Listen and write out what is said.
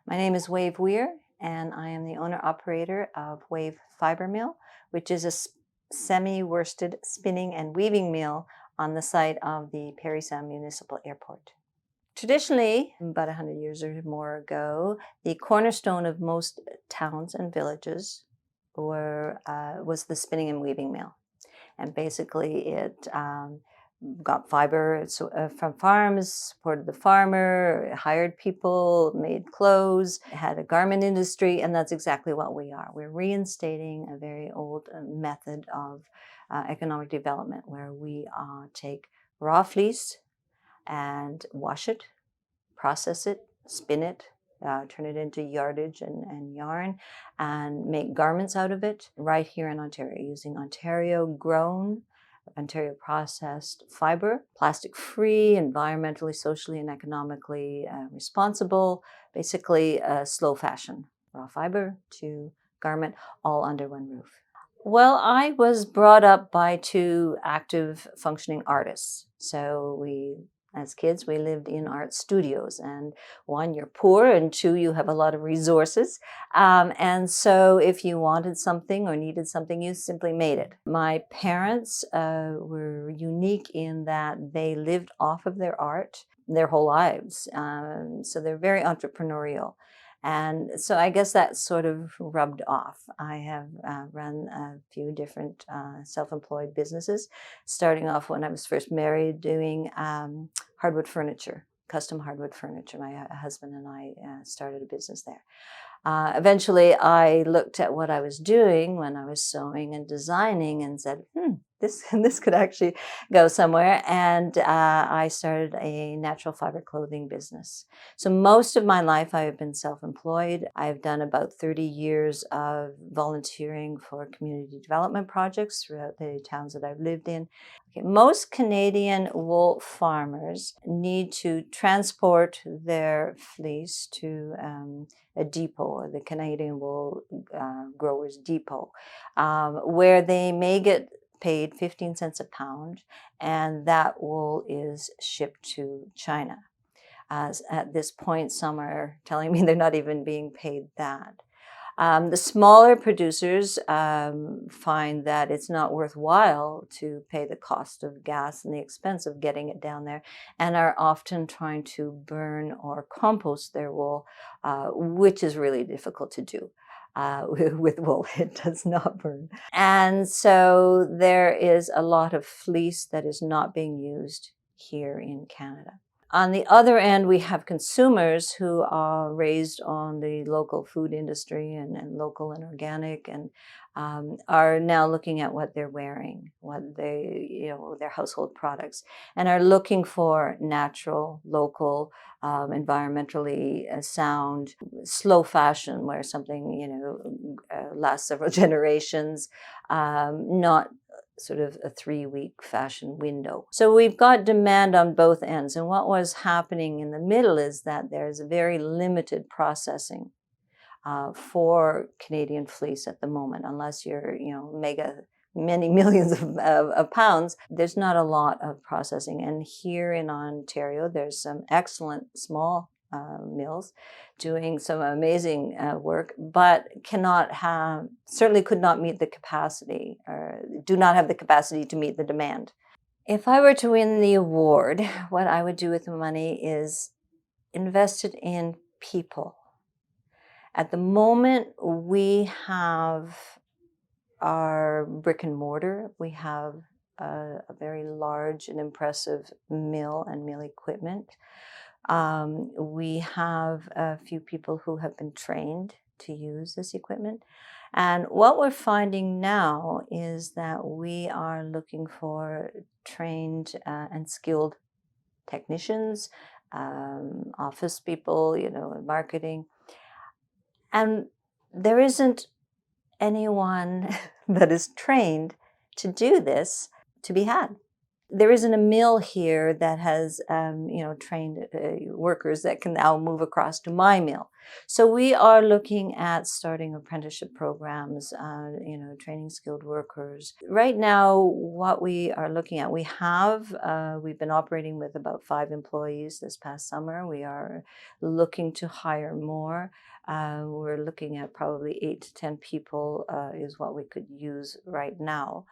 My name is Wave Weir, and I am the owner-operator of Wave Fibre Mill, which is a semi-worsted spinning and weaving mill on the site of the Parry Municipal Airport. Traditionally, about 100 years or more ago, the cornerstone of most towns and villages was the spinning and weaving mill. And basically it got fiber from farms, supported the farmer, hired people, made clothes, had a garment industry, and that's exactly what we are. We're reinstating a very old method of economic development where we take raw fleece and wash it, process it, spin it, turn it into yardage and yarn, and make garments out of it right here in Ontario using Ontario-grown, Ontario-processed fiber, plastic-free, environmentally, socially, and economically responsible, basically slow fashion. Raw fiber to garment, all under one roof. Well, I was brought up by two active, functioning artists. So as kids, we lived in art studios, and one, you're poor, and two, you have a lot of resources. And so if you wanted something or needed something, you simply made it. My parents were unique in that they lived off of their art their whole lives. So they're very entrepreneurial. And so I guess that sort of rubbed off. I have run a few different self-employed businesses, starting off when I was first married doing hardwood furniture, custom hardwood furniture. My husband and I started a business there. Eventually, I looked at what I was doing when I was sewing and designing and said, this could actually go somewhere. And I started a natural fiber clothing business. So most of my life, I have been self-employed. I've done about 30 years of volunteering for community development projects throughout the towns that I've lived in. Okay, most Canadian wool farmers need to transport their fleece to a depot, or the Canadian Wool Growers Depot, where they may get paid 15 cents a pound, and that wool is shipped to China. At this point, some are telling me they're not even being paid that. The smaller producers find that it's not worthwhile to pay the cost of gas and the expense of getting it down there, and are often trying to burn or compost their wool, which is really difficult to do. With wool, it does not burn. And so there is a lot of fleece that is not being used here in Canada. On the other end, we have consumers who are raised on the local food industry and local and organic, and are now looking at what they're wearing, what their household products, and are looking for natural, local, environmentally sound, slow fashion, where something lasts several generations, not sort of a 3-week fashion window. So we've got demand on both ends. And what was happening in the middle is that there's very limited processing for Canadian fleece at the moment. Unless you're, many millions of pounds, there's not a lot of processing. And here in Ontario, there's some excellent small mills doing some amazing work, but certainly could not meet the capacity, or do not have the capacity to meet the demand. If I were to win the award, what I would do with the money is invest it in people. At the moment, we have our brick and mortar. We have a very large and impressive mill and mill equipment. We have a few people who have been trained to use this equipment. And what we're finding now is that we are looking for trained and skilled technicians, office people, marketing. And there isn't anyone that is trained to do this to be had. there isn't a mill here that has, trained workers that can now move across to my mill. So we are looking at starting apprenticeship programs, training skilled workers. Right now, what we are looking at, we've been operating with about 5 employees this past summer. We are looking to hire more. We're looking at probably 8 to 10 people is what we could use right now.